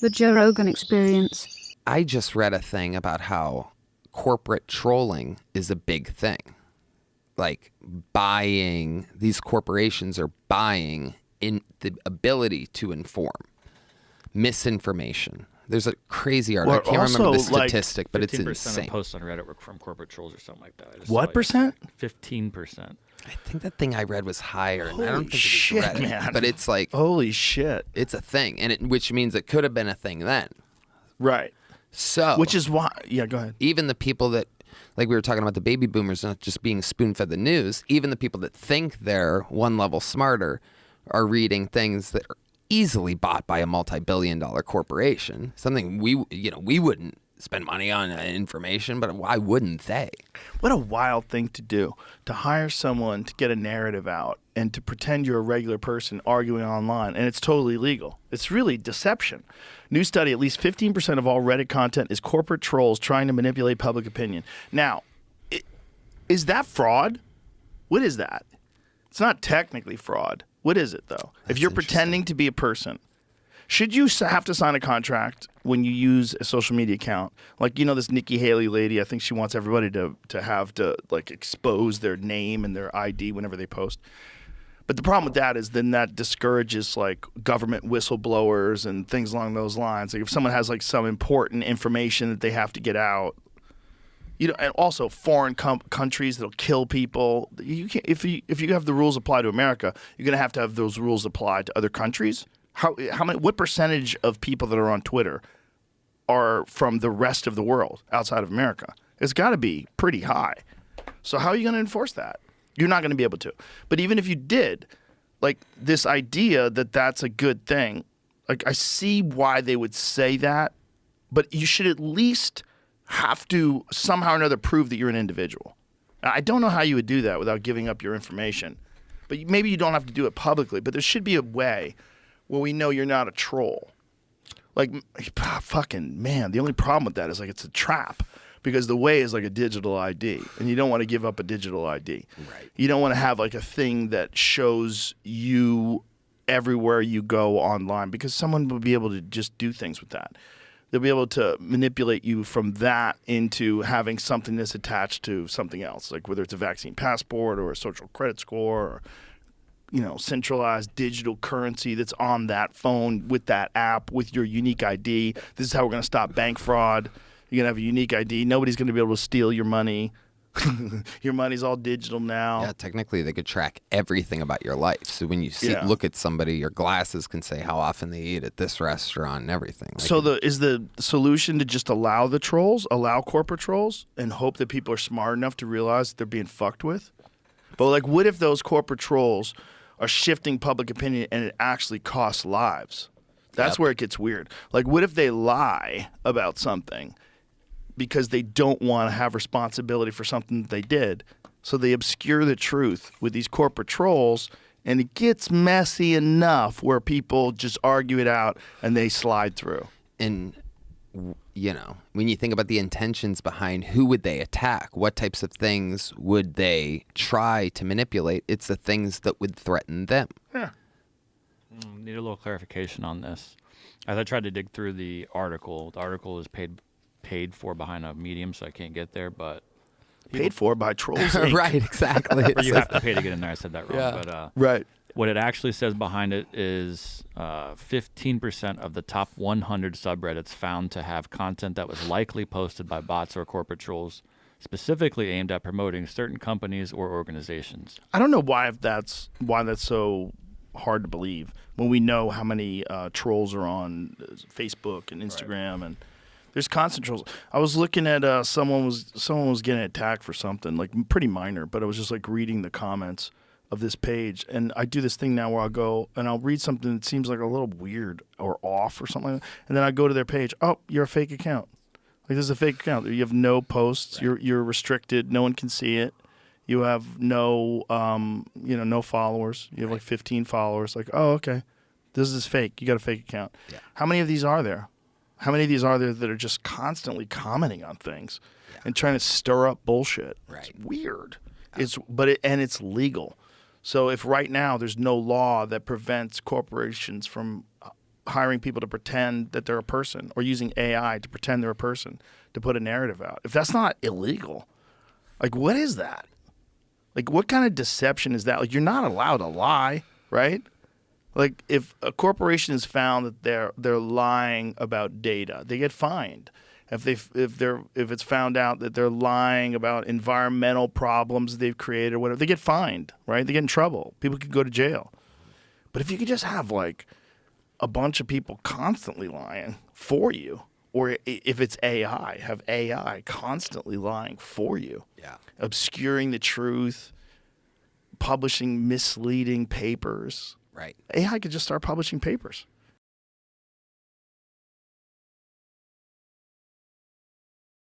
The Joe Rogan Experience. I just read a thing about how corporate trolling is a big thing. Like these corporations are buying in the ability to inform misinformation. There's a crazy article. I can't remember the statistic, but it's insane. 15% of posts on Reddit were from corporate trolls or something like that. What percent? 15%. I think that thing I read was higher. And I don't think shit, it was Reddit, man. but it's like holy shit. It's a thing, and which means it could have been a thing then. Right. So, which is why, yeah, go ahead. Even the people that, like we were talking about the baby boomers not just being spoon-fed the news, even the people that think they're one level smarter are reading things that are easily bought by a multi-billion-dollar corporation. Something we wouldn't spend money on information, but why wouldn't they? What a wild thing to do, to hire someone to get a narrative out and to pretend you're a regular person arguing online, and it's totally legal. It's really deception. New study, at least 15% of all Reddit content is corporate trolls trying to manipulate public opinion. Now, is that fraud? What is that? It's not technically fraud. What is it, though? If you're pretending to be a person, should you have to sign a contract when you use a social media account? Like, this Nikki Haley lady, I think she wants everybody to expose their name and their ID whenever they post. But the problem with that is then that discourages like government whistleblowers and things along those lines. Like if someone has like some important information that they have to get out, and also foreign countries that'll kill people. You can't, if you have the rules apply to America, you're going to have those rules apply to other countries. What percentage of people that are on Twitter are from the rest of the world outside of America? It's got to be pretty high. So how are you going to enforce that? You're not going to be able to. But even if you did, like this idea that that's a good thing, like I see why they would say that, but you should at least have to somehow or another prove that you're an individual. I don't know how you would do that without giving up your information. But maybe you don't have to do it publicly, but there should be a way where we know you're not a troll. Like, fucking man, the only problem with that is like it's a trap. Because the way is like a digital ID, and you don't want to give up a digital ID. Right. You don't want to have like a thing that shows you everywhere you go online, because someone will be able to just do things with that. They'll be able to manipulate you from that into having something that's attached to something else, like whether it's a vaccine passport or a social credit score or centralized digital currency that's on that phone with that app with your unique ID. This is how we're going to stop bank fraud. You're going to have a unique ID. Nobody's going to be able to steal your money. Your money's all digital now. Yeah, technically they could track everything about your life. So when you look at somebody, your glasses can say how often they eat at this restaurant and everything. Like so is the solution to just allow the trolls, allow corporate trolls, and hope that people are smart enough to realize that they're being fucked with? But like, what if those corporate trolls are shifting public opinion and it actually costs lives? That's where it gets weird. Like, what if they lie about something because they don't want to have responsibility for something that they did? So they obscure the truth with these corporate trolls, and it gets messy enough where people just argue it out and they slide through. And, when you think about the intentions behind who would they attack, what types of things would they try to manipulate, it's the things that would threaten them. Yeah. Need a little clarification on this. As I tried to dig through the article is paid for behind a medium, so I can't get there, but paid for by trolls. Right, exactly. Or you have to pay to get in there. I said that wrong. Yeah. But right. What it actually says behind it is 15% of the top 100 subreddits found to have content that was likely posted by bots or corporate trolls, specifically aimed at promoting certain companies or organizations. I don't know why that's so hard to believe when we know how many trolls are on Facebook and Instagram, and there's constant trolls. I was looking at someone was getting attacked for something like pretty minor, but I was just like reading the comments of this page, and I do this thing now where I'll go and I'll read something that seems like a little weird or off or something like that, and then I go to their page. Oh, you're a fake account. Like, this is a fake account. You have no posts. Right. You're restricted. No one can see it. You have no no followers. You have like 15 followers. Like, oh, okay, this is fake. You got a fake account. Yeah. How many of these are there? How many of these are there that are just constantly commenting on things and trying to stir up bullshit? Right. It's weird. It's legal. So if right now there's no law that prevents corporations from hiring people to pretend that they're a person or using AI to pretend they're a person to put a narrative out. If that's not illegal, like what is that? Like what kind of deception is that? Like you're not allowed to lie, right? Like if a corporation is found that they're lying about data, they get fined. If it's found out that they're lying about environmental problems they've created or whatever, they get fined, right? They get in trouble. People could go to jail. But if you could just have like a bunch of people constantly lying for you, or if it's AI, have AI constantly lying for you, obscuring the truth, publishing misleading papers. Right. AI could just start publishing papers.